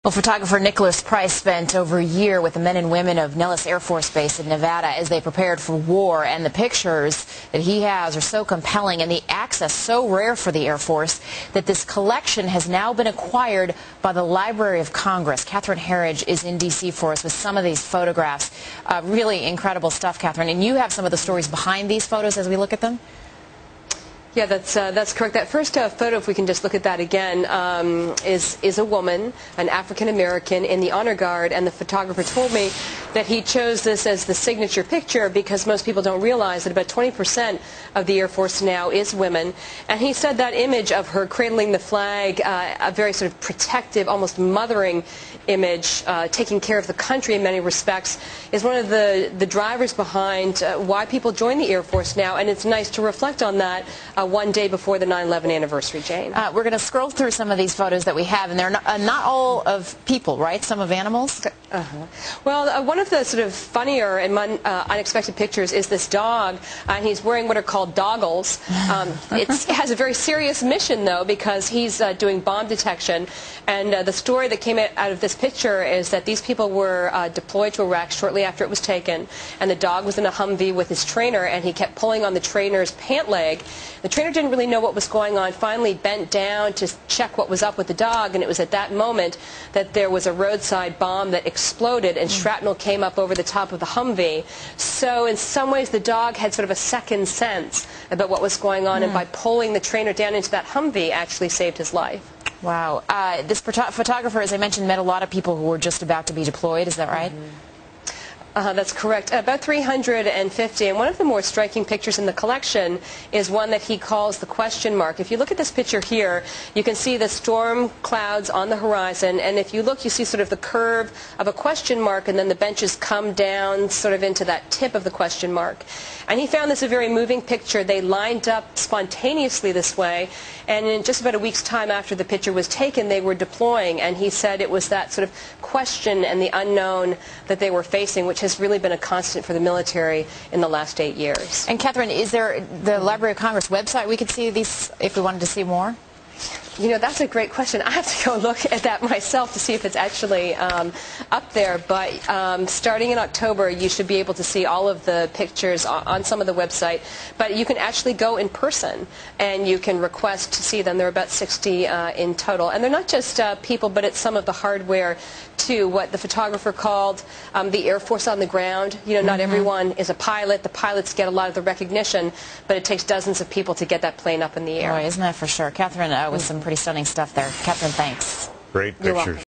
Well, photographer Nicholas Price spent over a year with the men and women of Nellis Air Force Base in Nevada as they prepared for war, and the pictures that he has are so compelling and the access so rare for the Air Force that this collection has now been acquired by the Library of Congress. Catherine Herridge is in D.C. for us with some of these photographs. Really incredible stuff, Catherine. And you have some of the stories behind these photos as we look at them? Yeah, that's correct. That first photo, if we can just look at that again, is a woman, an African-American in the honor guard, and the photographer told me that he chose this as the signature picture because most people don't realize that about 20% of the Air Force now is women. And he said that image of her cradling the flag, a very sort of protective, almost mothering image, taking care of the country in many respects, is one of the drivers behind why people join the Air Force now, and it's nice to reflect on that one day before the 9/11 anniversary, Jane. We're going to scroll through some of these photos that we have, and they're not all of people, right? Some of animals? Well, one of the sort of funnier and unexpected pictures is this dog, and he's wearing what are called doggles. It has a very serious mission, though, because he's doing bomb detection, and the story that came out of this picture is that these people were deployed to Iraq shortly after it was taken, and the dog was in a Humvee with his trainer, and he kept pulling on the trainer's pant leg. The trainer didn't really know what was going on, finally bent down to check what was up with the dog, and it was at that moment that there was a roadside bomb that exploded and shrapnel came up over the top of the Humvee. So in some ways the dog had sort of a second sense about what was going on, and by pulling the trainer down into that Humvee actually saved his life. Wow. This photographer, as I mentioned, met a lot of people who were just about to be deployed. Is that right? That's correct. About 350, and one of the more striking pictures in the collection is one that he calls the question mark. If you look at this picture here, you can see the storm clouds on the horizon, and if you look, you see sort of the curve of a question mark, and then the benches come down sort of into that tip of the question mark. And he found this a very moving picture. They lined up spontaneously this way, and in just about a week's time after the picture was taken, they were deploying, and he said it was that sort of question and the unknown that they were facing, which has really been a constant for the military in the last 8 years. And Catherine, is there the Library of Congress website we could see these if we wanted to see more? You know, that's a great question. I have to go look at that myself to see if it's actually up there. But starting in October, you should be able to see all of the pictures on some of the website. But you can actually go in person, and you can request to see them. There are about 60 in total. And they're not just people, but it's some of the hardware, too, what the photographer called the Air Force on the ground. You know, not everyone is a pilot. The pilots get a lot of the recognition, but it takes dozens of people to get that plane up in the air. Boy, isn't that for sure. Catherine, with some pretty stunning stuff there. Catherine, thanks. Great pictures.